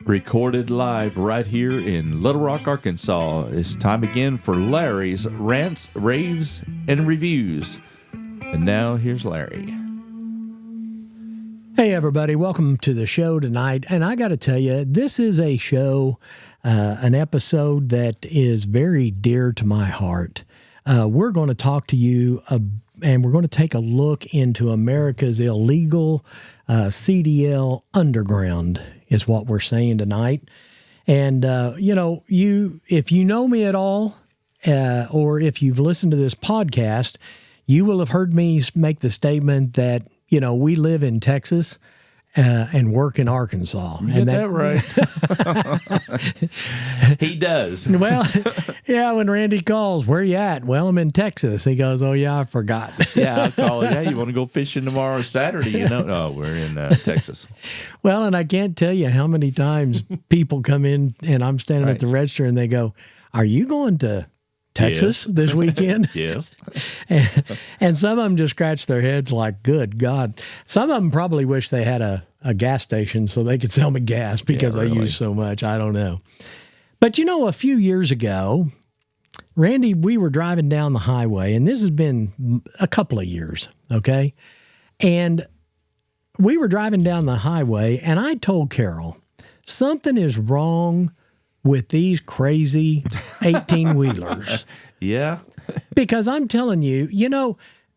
Recorded live right here in Little Rock, Arkansas. It's time again for Larry's Rants, Raves, and Reviews. And now here's Larry. Hey, everybody. Welcome to the show tonight. And I got to tell you, this is a show, an episode that is very dear to my heart. We're going to talk to you and we're going to take a look into America's illegal CDL underground is what we're saying tonight. And, if you know me at all, or if you've listened to this podcast, you will have heard me make the statement that, we live in Texas and work in Arkansas. You get that right. He does. Well, yeah, when Randy calls, where you at? Well, I'm in Texas. He goes, oh, yeah, I forgot. Yeah, I'll call it. Yeah, you want to go fishing tomorrow, Saturday? No, we're in Texas. Well, and I can't tell you how many times people come in and I'm standing at the register and they go, are you going to Texas this weekend? Yes. And some of them just scratch their heads like, good God. Some of them probably wish they had a gas station so they could sell me gas because I use so much. I don't know. But a few years ago, Randy, we were driving down the highway, and this has been a couple of years, okay? And we were driving down the highway, and I told Carol, something is wrong with these crazy 18-wheelers. Yeah. Because I'm telling you,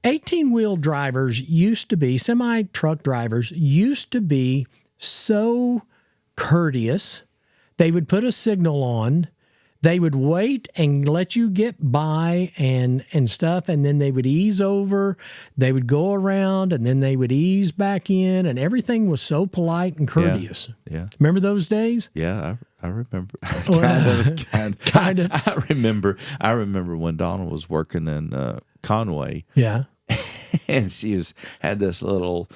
18-wheel drivers used to be, semi-truck drivers used to be so courteous. They would put a signal on. They would wait and let you get by and stuff, and then they would ease over. They would go around, and then they would ease back in, and everything was so polite and courteous. Yeah. Remember those days? Yeah, I remember. Kind of. I remember when Donna was working in Conway. Yeah. And she had this little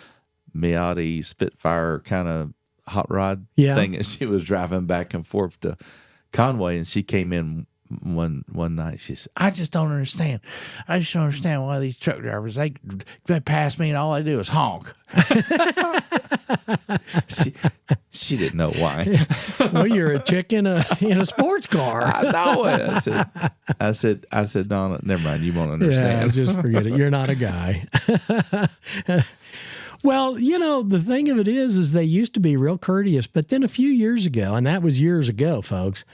Miata Spitfire kind of hot rod thing, and she was driving back and forth to Conway, and she came in one night. She said, I just don't understand. I just don't understand why these truck drivers, they pass me and all they do is honk. She didn't know why. Well, you're a chick in a sports car. I know it. I said, Donna, never mind. You won't understand. Yeah, just forget it. You're not a guy. Well, the thing of it is they used to be real courteous, but then a few years ago, and that was years ago, folks,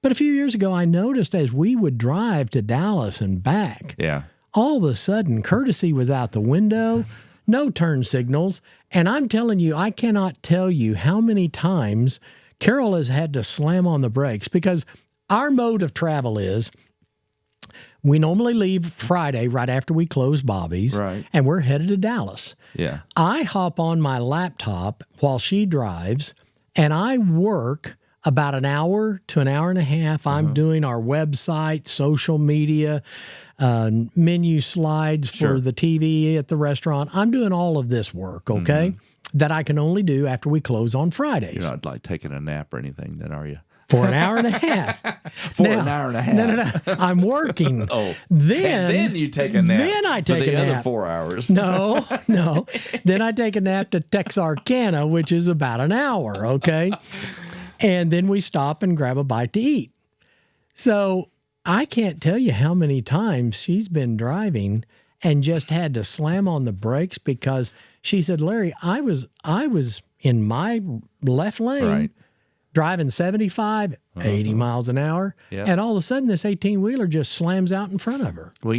but a few years ago, I noticed as we would drive to Dallas and back, all of a sudden, courtesy was out the window, no turn signals, and I'm telling you, I cannot tell you how many times Carol has had to slam on the brakes because our mode of travel is we normally leave Friday right after we close Bobby's, and we're headed to Dallas. Yeah. I hop on my laptop while she drives, and I work about an hour to an hour and a half. I'm doing our website, social media, menu slides for the TV at the restaurant. I'm doing all of this work, okay, that I can only do after we close on Fridays. You're not like taking a nap or anything then, are you? For an hour and a half. An hour and a half. No. I'm working. Then you take a nap. Then I take for the a nap. other 4 hours. No. Then I take a nap to Texarkana, which is about an hour, okay? And then we stop and grab a bite to eat. So I can't tell you how many times she's been driving and just had to slam on the brakes because she said, Larry, I was in my left lane driving 75, 80 miles an hour, and all of a sudden this 18-wheeler just slams out in front of her. Well,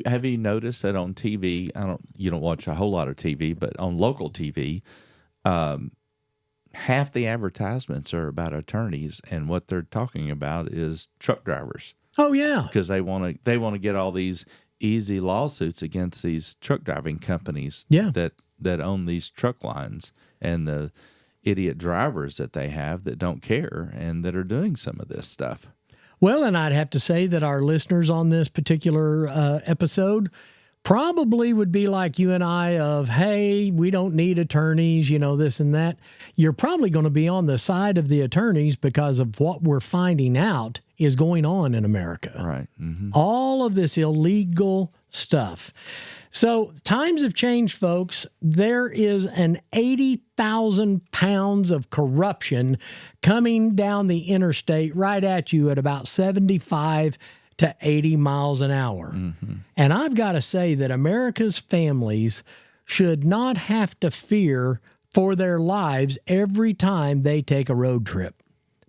have you noticed that on TV, you don't watch a whole lot of TV, but on local TV, half the advertisements are about attorneys, and what they're talking about is truck drivers. Oh yeah, because they want to get all these easy lawsuits against these truck driving companies that own these truck lines and the idiot drivers that they have that don't care and that are doing some of this stuff. Well, and I'd have to say that our listeners on this particular episode probably would be like you and I of, hey, we don't need attorneys, this and that. You're probably going to be on the side of the attorneys because of what we're finding out is going on in America. Right. Mm-hmm. All of this illegal stuff. So times have changed, folks. There is an 80,000 pounds of corruption coming down the interstate right at you at about 75 to 80 miles an hour. Mm-hmm. And I've got to say that America's families should not have to fear for their lives every time they take a road trip.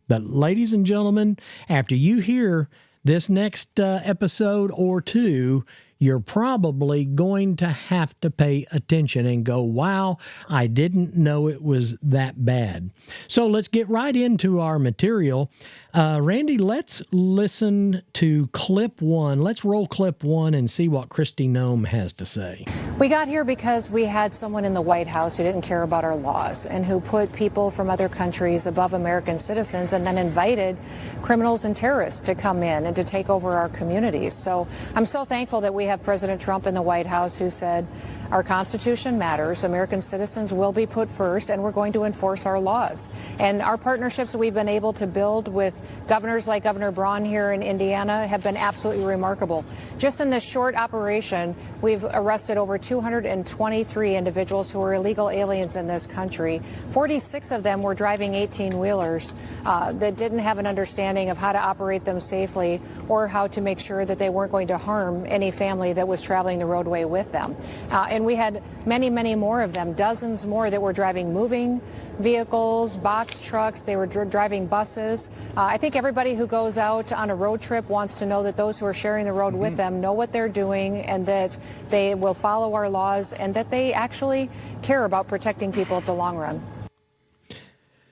But ladies and gentlemen, after you hear this next episode or two, you're probably going to have to pay attention and go, wow, I didn't know it was that bad. So let's get right into our material. Randy, let's listen to clip 1. Let's roll clip 1 and see what Kristi Noem has to say. We got here because we had someone in the White House who didn't care about our laws and who put people from other countries above American citizens and then invited criminals and terrorists to come in and to take over our communities. So I'm so thankful that we have President Trump in the White House who said our Constitution matters, American citizens will be put first, and we're going to enforce our laws. And our partnerships that we've been able to build with governors like Governor Braun here in Indiana have been absolutely remarkable. Just in this short operation, we've arrested over 223 individuals who are illegal aliens in this country. 46 of them were driving 18-wheelers that didn't have an understanding of how to operate them safely or how to make sure that they weren't going to harm any family that was traveling the roadway with them. And we had many, many more of them, dozens more that were driving moving vehicles, box trucks. They were driving buses. I think everybody who goes out on a road trip wants to know that those who are sharing the road with them know what they're doing and that they will follow our laws and that they actually care about protecting people at the long run.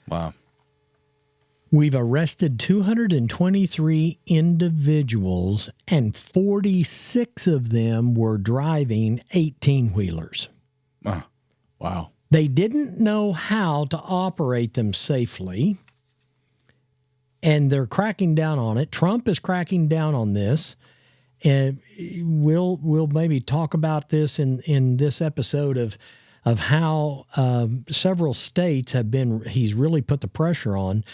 Wow. We've arrested 223 individuals, and 46 of them were driving 18-wheelers. Wow. They didn't know how to operate them safely, and they're cracking down on it. Trump is cracking down on this, and we'll maybe talk about this in this episode of how several states he's really put the pressure on.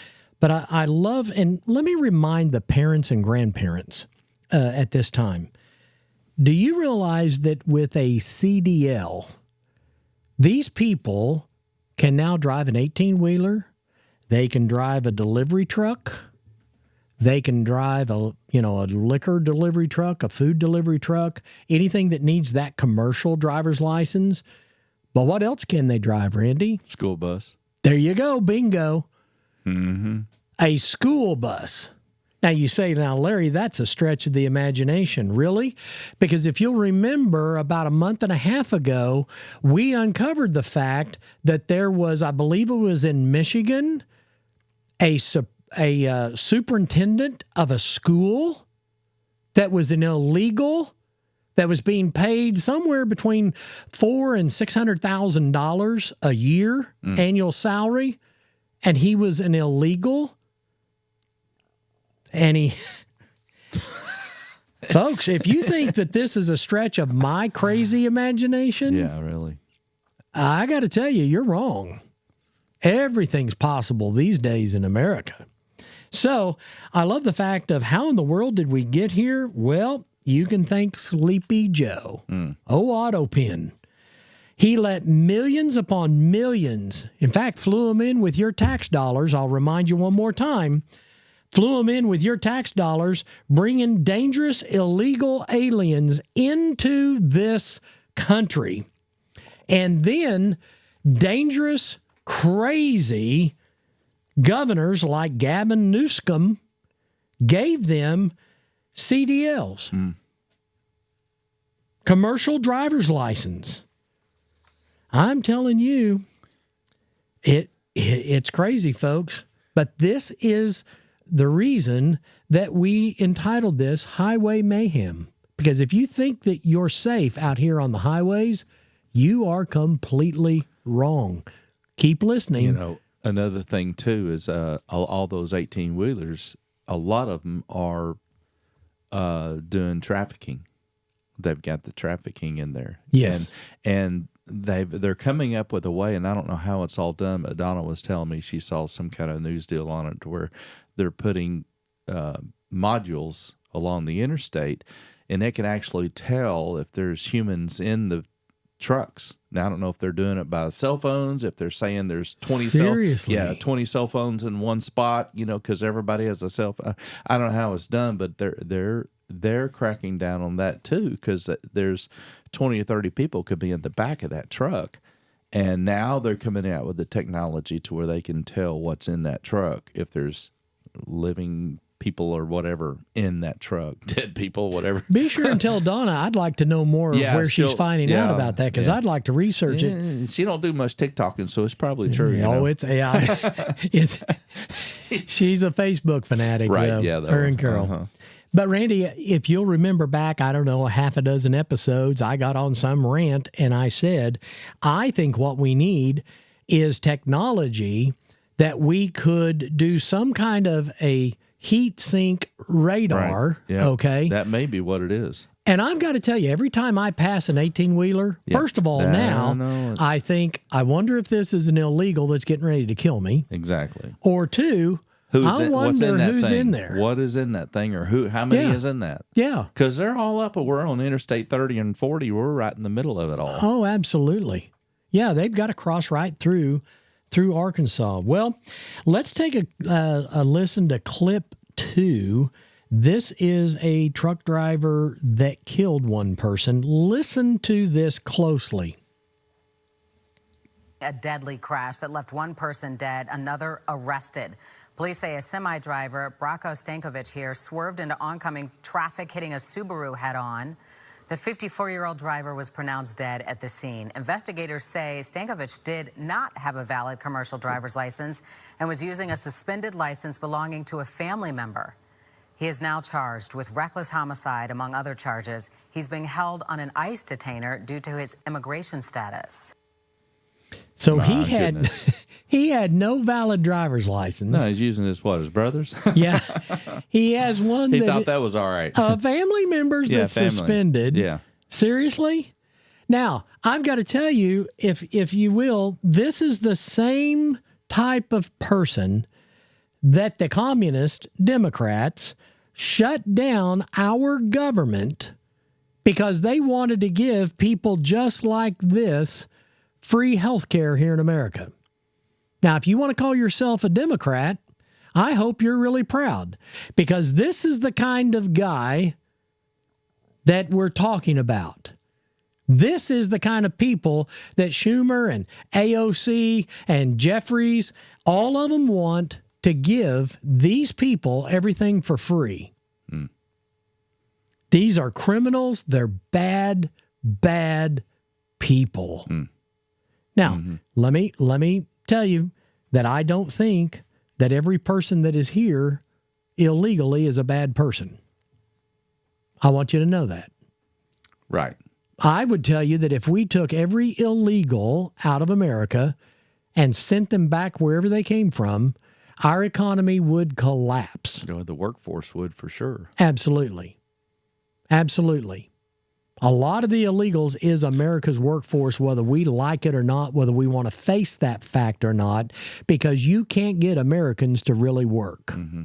But I love, and let me remind the parents and grandparents at this time, do you realize that with a CDL, these people can now drive an 18-wheeler, they can drive a delivery truck, they can drive a liquor delivery truck, a food delivery truck, anything that needs that commercial driver's license. But what else can they drive, Randy? School bus. There you go, bingo. Mm-hmm. A school bus. Now you say, now, Larry, that's a stretch of the imagination. Really? Because if you'll remember, about a month and a half ago, we uncovered the fact that there was, I believe it was in Michigan, a superintendent of a school that was an illegal, that was being paid somewhere between $400,000 and $600,000 a year annual salary, and he was an illegal. And he, folks, if you think that this is a stretch of my crazy imagination, yeah, really, I got to tell you, you're wrong. Everything's possible these days in America. So I love the fact of how in the world did we get here? Well, you can thank Sleepy Joe. Autopin. He let millions upon millions, in fact, flew them in with your tax dollars. I'll remind you one more time. Flew them in with your tax dollars, bringing dangerous, illegal aliens into this country. And then dangerous, crazy governors like Gavin Newsom gave them CDLs, commercial driver's license. I'm telling you, it's crazy, folks. But this is the reason that we entitled this Highway Mayhem. Because if you think that you're safe out here on the highways, you are completely wrong. Keep listening. You know, another thing, too, is all those 18-wheelers, a lot of them are doing trafficking. They've got the trafficking in there. Yes. And they're coming up with a way, and I don't know how it's all done, but Donna was telling me she saw some kind of news deal on it to where they're putting modules along the interstate, and it can actually tell if there's humans in the trucks. Now, I don't know if they're doing it by cell phones, if they're saying there's 20 20 cell phones in one spot, because everybody has a cell phone. I don't know how it's done, but they're cracking down on that too, because there's 20 or 30 people could be in the back of that truck. And now they're coming out with the technology to where they can tell what's in that truck, if there's living people or whatever in that truck, dead people, whatever. Be sure and tell Donna I'd like to know more where she's finding out about that, because I'd like to research it. She don't do much TikToking, so it's probably true. It's AI. She's a Facebook fanatic, right? Her and Carol. But Randy, if you'll remember back, I don't know, a half a dozen episodes, I got on some rant and I said, I think what we need is technology that we could do some kind of a heat sink radar, okay? That may be what it is. And I've got to tell you, every time I pass an 18-wheeler, first of all, I think, I wonder if this is an illegal that's getting ready to kill me. Exactly. Or two, I wonder who's in there. What is in that thing, or how many is in that? Yeah. Because they're all up. We're on Interstate 30 and 40. We're right in the middle of it all. Oh, absolutely. Yeah, they've got to cross right through Arkansas. Well, let's take a listen to clip 2. This is a truck driver that killed one person. Listen to this closely. A deadly crash that left one person dead, another arrested. Police say a semi-driver, Brako Stankovic here, swerved into oncoming traffic, hitting a Subaru head-on. The 54-year-old driver was pronounced dead at the scene. Investigators say Stankovic did not have a valid commercial driver's license and was using a suspended license belonging to a family member. He is now charged with reckless homicide, among other charges. He's being held on an ICE detainer due to his immigration status. So he had no valid driver's license. No, he's using his brother's? Yeah. He has one he thought that was all right. Family members that's suspended. Yeah. Seriously? Now, I've got to tell you, if you will, this is the same type of person that the communist Democrats shut down our government because they wanted to give people just like this free health care here in America. Now, if you want to call yourself a Democrat, I hope you're really proud, because this is the kind of guy that we're talking about. This is the kind of people that Schumer and AOC and Jeffries, all of them want to give these people everything for free. Mm. These are criminals. They're bad, bad people. Mm. Now, let me tell you that I don't think that every person that is here illegally is a bad person. I want you to know that. Right. I would tell you that if we took every illegal out of America and sent them back wherever they came from, our economy would collapse. The workforce would, for sure. Absolutely. Absolutely. A lot of the illegals is America's workforce, whether we like it or not, whether we want to face that fact or not, because you can't get Americans to really work. Mm-hmm.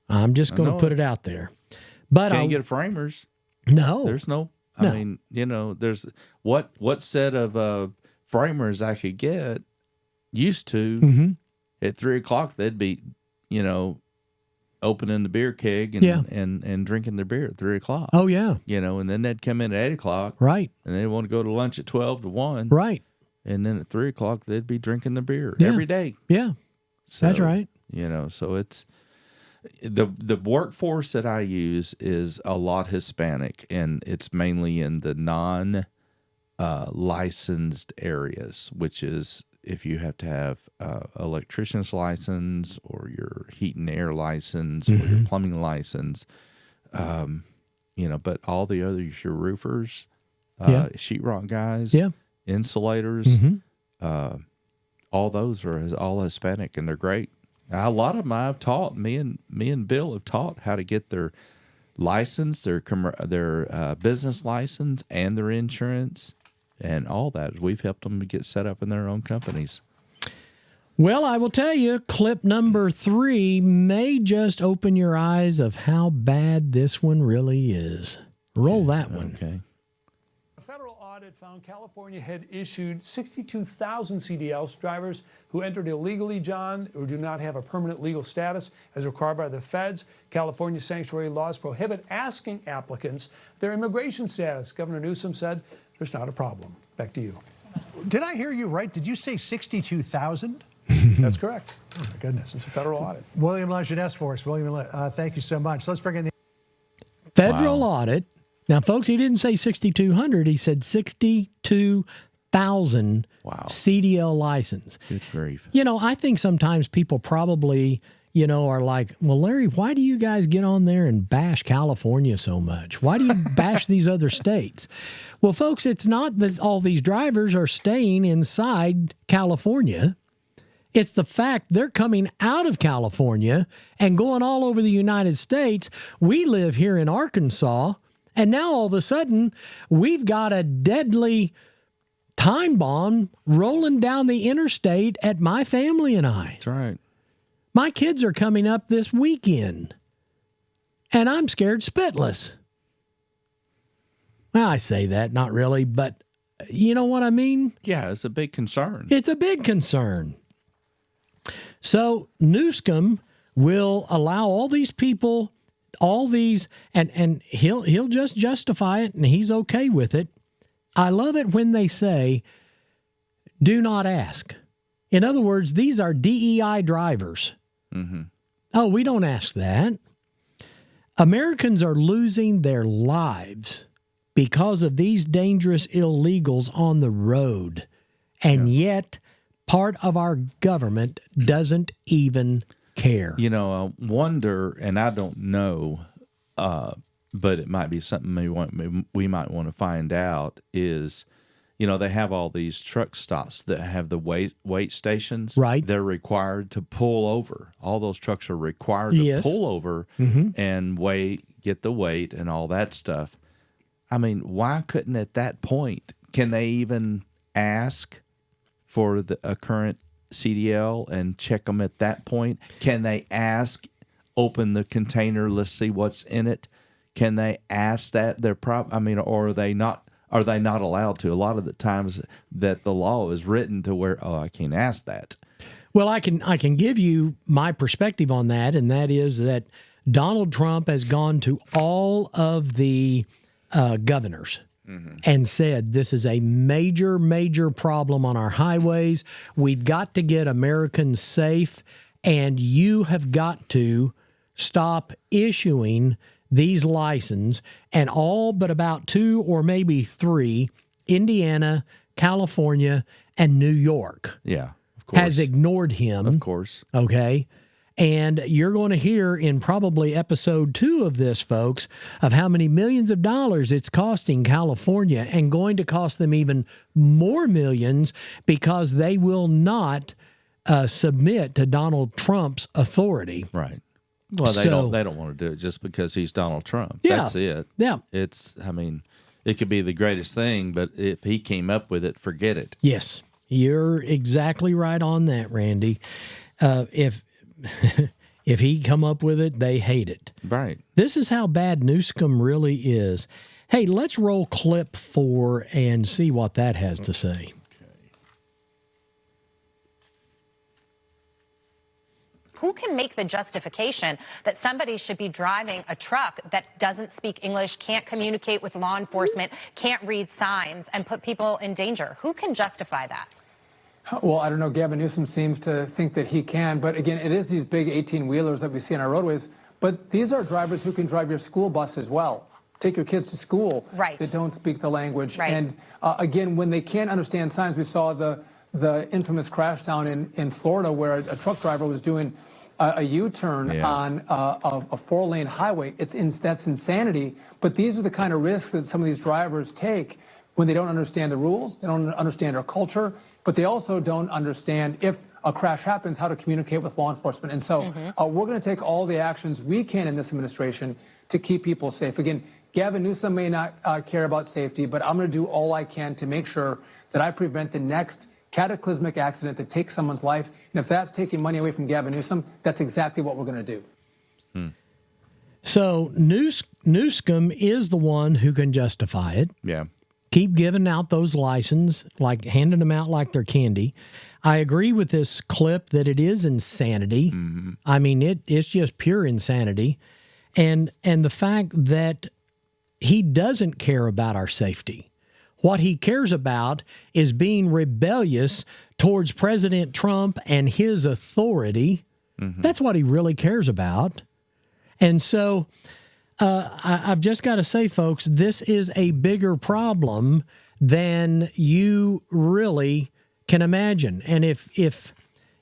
I'm just going to put it out there. But can't get framers. No. There's no, I mean, there's what set of framers I could get used to at 3 o'clock, they'd be, opening the beer keg and drinking their beer at 3 o'clock. Oh, yeah. And then they'd come in at 8 o'clock. Right. And they'd want to go to lunch at 12 to 1. Right. And then at 3 o'clock, they'd be drinking the beer every day. Yeah. So, that's right. So it's the workforce that I use is a lot Hispanic, and it's mainly in the non-licensed areas, which is if you have to have electrician's license or your heat and air license or your plumbing license, but all the others, your roofers, sheetrock guys, insulators, all those are all Hispanic, and they're great. A lot of them I've taught. Me and Bill have taught how to get their license, their business license, and their insurance. And all that. We've helped them to get set up in their own companies. Well, I will tell you, clip number 3 may just open your eyes of how bad this one really is. Roll that one. Okay. A federal audit found California had issued 62,000 CDLs to drivers who entered illegally, John, or do not have a permanent legal status as required by the feds. California sanctuary laws prohibit asking applicants their immigration status. Governor Newsom said there's not a problem. Back to you. Did I hear you right? Did you say 62,000? That's correct. Oh, my goodness. It's a federal audit. William Lejeunesse for us. William, thank you so much. Let's bring in the Federal audit. Now, folks, he didn't say 6,200. He said 62,000 CDL license. Good grief. You know, I think sometimes people probably, you know, are like, well, Larry, why do you guys get on there and bash California so much? Why do you bash these other states? Well, folks, it's not that all these drivers are staying inside California. It's the fact they're coming out of California and going all over the United States. We live here in Arkansas, and now all of a sudden we've got a deadly time bomb rolling down the interstate at my family and I. That's right. My kids are coming up this weekend, and I'm scared spitless. Well, I say that, not really, but you know what I mean? Yeah, it's a big concern. It's a big concern. So Newsom will allow all these people, all these, and he'll just justify it, and he's okay with it. I love it when they say, do not ask. In other words, these are DEI drivers. Mm-hmm. Oh, we don't ask that. Americans are losing their lives because of these dangerous illegals on the road. And yet, part of our government doesn't even care. You know, I wonder, and I don't know, but it might be something we might want to find out is, you know, they have all these truck stops that have the wait stations. Right. They're required to pull over. All those trucks are required to pull over and get the weight and all that stuff. I mean, why couldn't at that point, can they even ask for a current CDL and check them at that point? Can they ask, open the container, let's see what's in it? Can they ask that? Or are they not allowed to? A lot of the times that the law is written to where, I can't ask that. Well, I can give you my perspective on that, and that is that Donald Trump has gone to all of the governors and said, this is a major, major problem on our highways. We've got to get Americans safe, and you have got to stop issuing these licenses. And all but about 2 or maybe 3, Indiana, California, and New York, of course, has ignored him. Of course. Okay. And you're going to hear in probably episode 2 of this, folks, of how many millions of dollars it's costing California, and going to cost them even more millions because they will not submit to Donald Trump's authority. Right. Well, they don't want to do it just because he's Donald Trump. Yeah. That's it. Yeah. It could be the greatest thing, but if he came up with it, forget it. Yes. You're exactly right on that, Randy. If he come up with it, they hate it. Right. This is how bad Newsom really is. Hey, let's roll clip 4 and see what that has to say. Who can make the justification that somebody should be driving a truck that doesn't speak English, can't communicate with law enforcement, can't read signs, and put people in danger? Who can justify that? Well, I don't know. Gavin Newsom seems to think that he can. But again, it is these big 18-wheelers that we see on our roadways. But these are drivers who can drive your school bus as well. Take your kids to school that don't speak the language. Right. And again, when they can't understand signs, we saw the infamous crash down in Florida where a truck driver was doing a U-turn on a 4-lane highway. That's insanity. But these are the kind of risks that some of these drivers take when they don't understand the rules, they don't understand our culture, but they also don't understand, if a crash happens, how to communicate with law enforcement. And so we're going to take all the actions we can in this administration to keep people safe. Again, Gavin Newsom may not care about safety, but I'm going to do all I can to make sure that I prevent the next cataclysmic accident that takes someone's life. And if that's taking money away from Gavin Newsom, that's exactly what we're going to do. So Newsom is the one who can justify it. Yeah. Keep giving out those licenses, like handing them out like they're candy. I agree with this clip that it is insanity. Mm-hmm. I mean, it's just pure insanity. And the fact that he doesn't care about our safety. What he cares about is being rebellious towards President Trump and his authority. Mm-hmm. That's what he really cares about. And so I've just got to say, folks, this is a bigger problem than you really can imagine. And if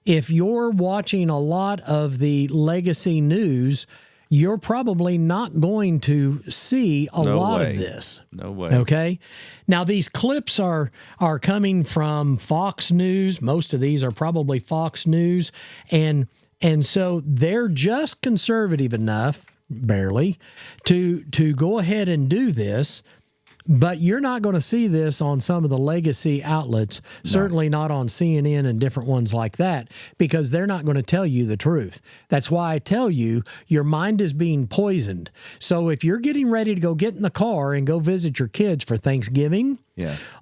you're watching a lot of the legacy news, you're probably not going to see a lot of this. No way. Okay? Now, these clips are coming from Fox News. Most of these are probably Fox News. And so they're just conservative enough, barely, to go ahead and do this. But you're not going to see this on some of the legacy outlets, certainly not on CNN and different ones like that, because they're not going to tell you the truth. That's why I tell you, your mind is being poisoned. So if you're getting ready to go get in the car and go visit your kids for Thanksgiving,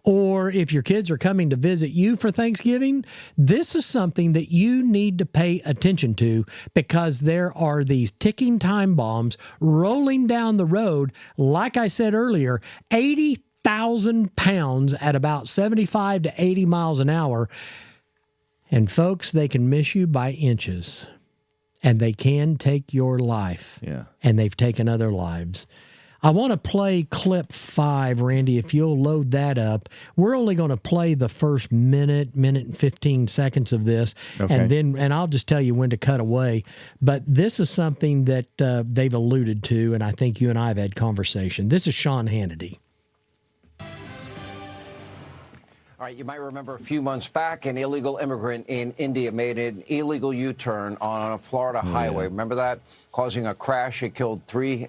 or if your kids are coming to visit you for Thanksgiving, this is something that you need to pay attention to, because there are these ticking time bombs rolling down the road. Like I said earlier, 80,000 pounds at about 75 to 80 miles an hour. And folks, they can miss you by inches, and they can take your life. Yeah. And they've taken other lives. I want to play clip 5, Randy, if you'll load that up. We're only going to play the first minute and 15 seconds of this, and I'll just tell you when to cut away. But this is something that they've alluded to, and I think you and I have had conversation. This is Sean Hannity. All right, you might remember a few months back, an illegal immigrant in India made an illegal U-turn on a Florida highway. Remember that? Causing a crash. It killed 3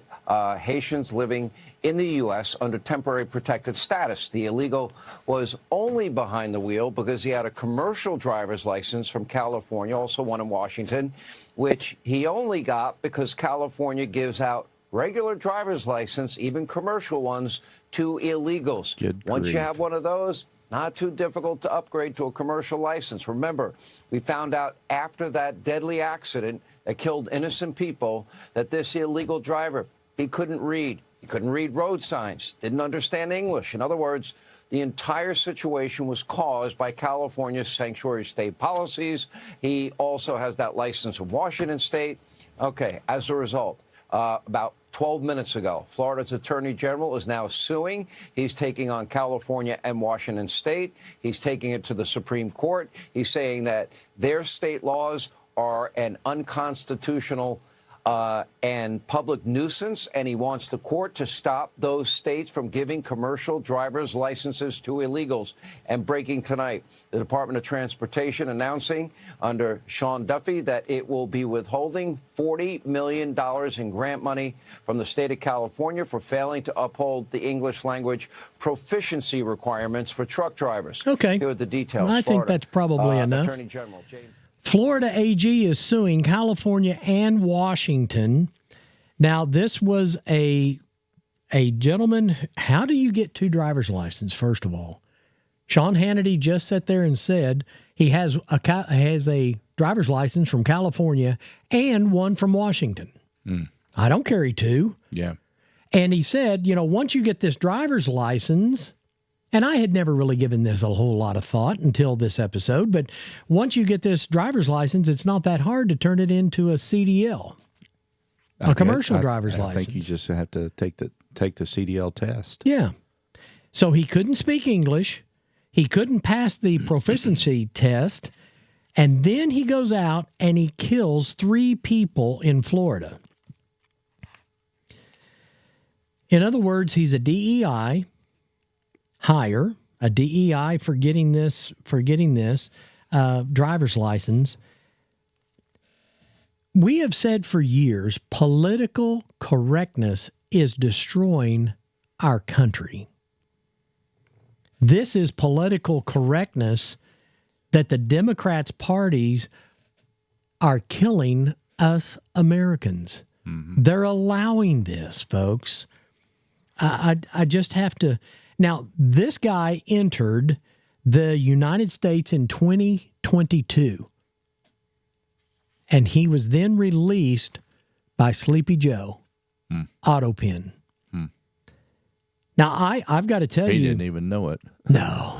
Haitians living in the U.S. under temporary protected status. The illegal was only behind the wheel because he had a commercial driver's license from California, also one in Washington, which he only got because California gives out regular driver's license, even commercial ones, to illegals. Once you have one of those, not too difficult to upgrade to a commercial license. Remember, we found out after that deadly accident that killed innocent people that this illegal driver, he couldn't read. He couldn't read road signs, didn't understand English. In other words, the entire situation was caused by California's sanctuary state policies. He also has that license from Washington state. Okay, as a result, about 12 minutes ago, Florida's Attorney General is now suing. He's taking on California and Washington state. He's taking it to the Supreme Court. He's saying that their state laws are an unconstitutional and public nuisance, and he wants the court to stop those states from giving commercial driver's licenses to illegals. And breaking tonight, the Department of Transportation announcing under Sean Duffy that it will be withholding $40 million in grant money from the state of California for failing to uphold the English language proficiency requirements for truck drivers. Okay. Here are the details. I think that's probably enough. Attorney General James. Florida AG is suing California and Washington. Now, this was a gentleman. How do you get 2 driver's licenses, first of all? Sean Hannity just sat there and said he has a driver's license from California and one from Washington. I don't carry 2. Yeah. And he said, once you get this driver's license, and I had never really given this a whole lot of thought until this episode, but once you get this driver's license, it's not that hard to turn it into a CDL, a commercial driver's license. I think you just have to take the CDL test. Yeah. So he couldn't speak English. He couldn't pass the proficiency test. And then he goes out and he kills 3 people in Florida. In other words, he's a DEI hire, a DEI for getting this driver's license. We have said for years, political correctness is destroying our country. This is political correctness that the Democrats' parties are killing us Americans. They're allowing this, folks. I just have to. Now, this guy entered the United States in 2022, and he was then released by Sleepy Joe, Autopin. Now, I've got to tell you. He didn't even know it. No.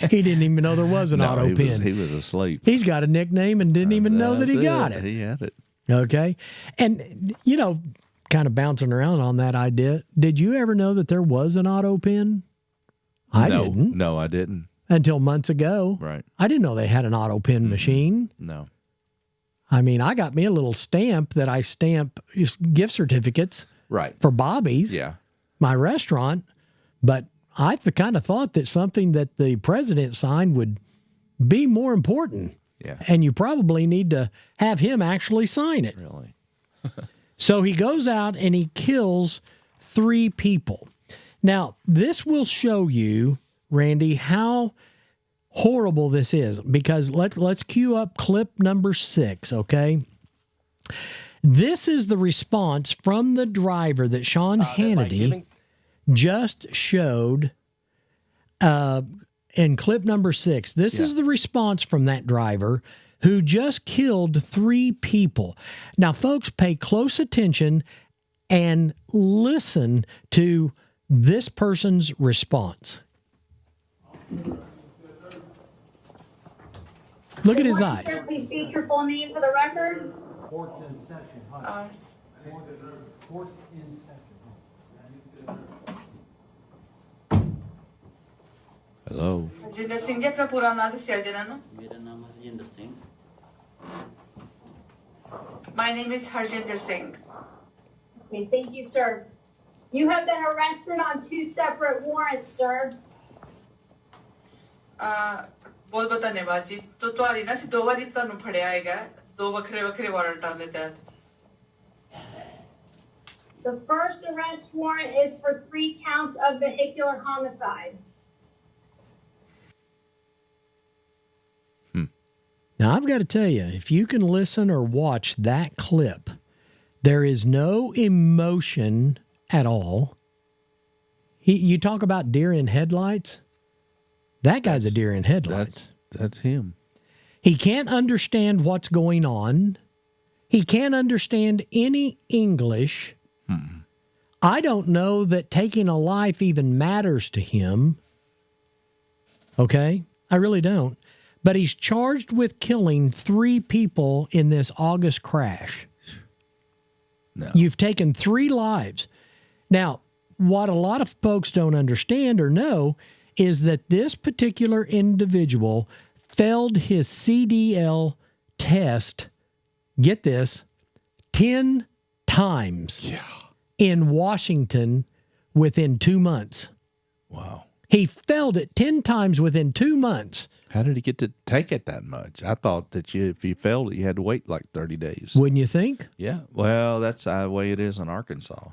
He didn't even know there was an Autopin. He was asleep. He's got a nickname and didn't even know that he got it. He had it. Okay. And, you know, kind of bouncing around on that idea, did you ever know that there was an Autopin? I didn't. No, I didn't. Until months ago. Right. I didn't know they had an Autopin machine. No. I mean, I got me a little stamp that I stamp gift certificates for Bobby's, my restaurant, but I kind of thought that something that the president signed would be more important. Yeah. And you probably need to have him actually sign it. Really? So he goes out and he kills 3 people. Now, this will show you, Randy, how horrible this is, because let's cue up clip number 6, okay? This is the response from the driver that Sean Hannity just showed in clip number 6. This is the response from that driver who just killed 3 people. Now, folks, pay close attention and listen to this person's response. Look at his eyes. Sir, please state your full name for the record. Court's in session. Court's in session. Hello. Harjinder Singh जी अपना पूरा नाम दस्सिया जी ना मेरा नाम Harjinder Singh. My name is Harjinder Singh. Okay, thank you, sir. You have been arrested on 2 separate warrants, sir. बहुत धन्यवाद जी. तो तुम्हारी ना सी 2 बारी ਤੁਹਾਨੂੰ ਫੜਿਆ ਹੈਗਾ 2 ਵੱਖਰੇ ਵਾਰੰਟਾਂ ਦੇ ਤਹਿਤ. The first arrest warrant is for 3 counts of vehicular homicide. Now, I've got to tell you, if you can listen or watch that clip, there is no emotion at all. You talk about deer in headlights. That guy's a deer in headlights. That's him. He can't understand what's going on. He can't understand any English. I don't know that taking a life even matters to him. Okay? I really don't. But he's charged with killing 3 people in this August crash. No. You've taken 3 lives. Now, what a lot of folks don't understand or know is that this particular individual failed his CDL test, get this, 10 times in Washington within 2 months. Wow. He failed it 10 times within 2 months. How did he get to take it that much? I thought that if you failed it, you had to wait like 30 days. Wouldn't you think? Yeah. Well, that's the way it is in Arkansas.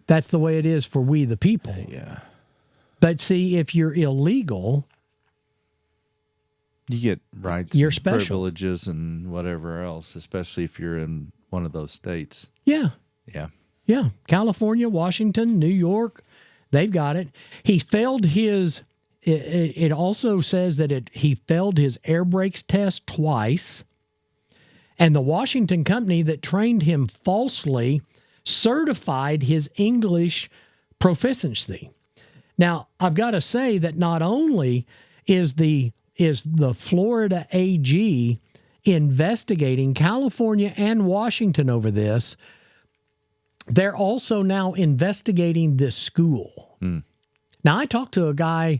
That's the way it is for we the people. Yeah. But see, if you're illegal, you get rights, you're and special. privileges, and whatever else, especially if you're in one of those states. Yeah. Yeah. Yeah. California, Washington, New York, they've got it. He failed his... It also says that he failed his air brakes test twice, and the Washington company that trained him falsely certified his English proficiency. Now, I've got to say that not only is the Florida AG investigating California and Washington over this, they're also now investigating this school. Now, I talked to a guy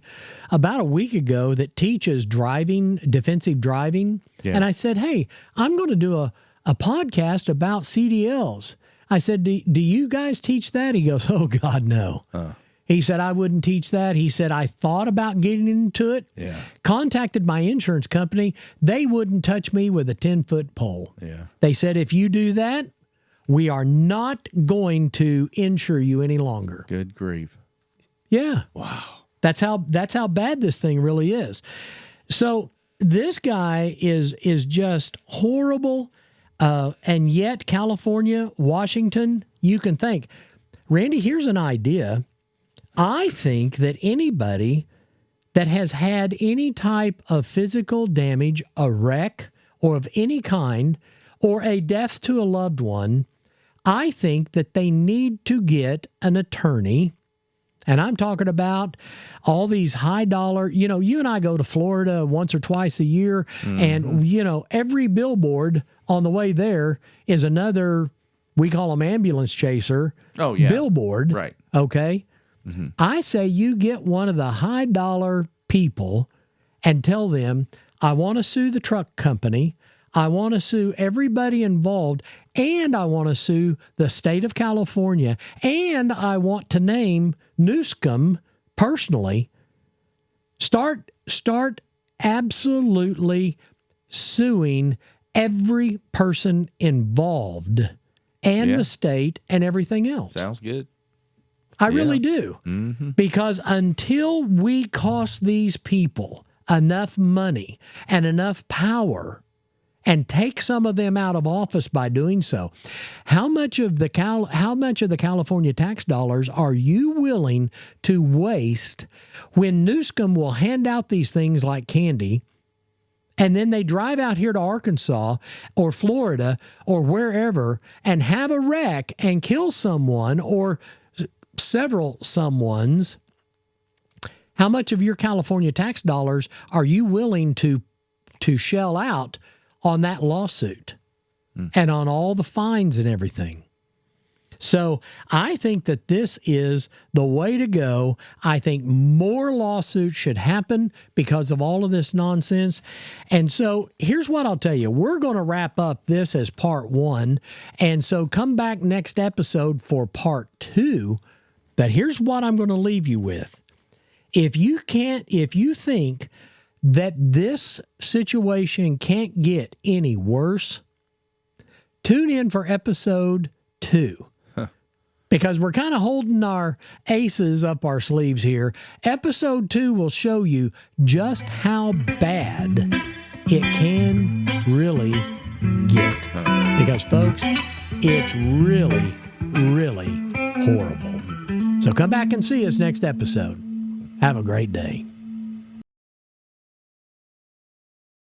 about a week ago that teaches driving, defensive driving, and I said, hey, I'm going to do a podcast about CDLs. I said, do you guys teach that? He goes, oh, God, no. He said, I wouldn't teach that. He said, I thought about getting into it, contacted my insurance company. They wouldn't touch me with a 10-foot pole. They said, if you do that, we are not going to insure you any longer. Good grief. Yeah. Wow. That's how bad this thing really is. So this guy is just horrible. And yet California, Washington, you can think. Randy, here's an idea. I think that anybody that has had any type of physical damage, a wreck, or of any kind, or a death to a loved one, I think that they need to get an attorney. And I'm talking about all these high dollar, you and I go to Florida once or twice a year, and, every billboard on the way there is another, we call them ambulance chaser, billboard. Right. Okay. Mm-hmm. I say you get one of the high dollar people and tell them, I want to sue the truck company. I want to sue everybody involved, and I want to sue the state of California, and I want to name Newsom personally. Start absolutely suing every person involved and the state and everything else. Sounds good. I really do. Mm-hmm. Because until we cost these people enough money and enough power and take some of them out of office by doing so, how much of the California tax dollars are you willing to waste when Newsom will hand out these things like candy, and then they drive out here to Arkansas or Florida or wherever and have a wreck and kill someone or several someones? How much of your California tax dollars are you willing to shell out on that lawsuit and on all the fines and everything? So I think that this is the way to go. I think more lawsuits should happen because of all of this nonsense. And so here's what I'll tell you. We're going to wrap up this as part 1. And so come back next episode for part 2. But here's what I'm going to leave you with. If you think that this situation can't get any worse, tune in for episode 2. Because we're kind of holding our aces up our sleeves here. Episode 2 will show you just how bad it can really get. Because, folks, it's really, really horrible. So come back and see us next episode. Have a great day.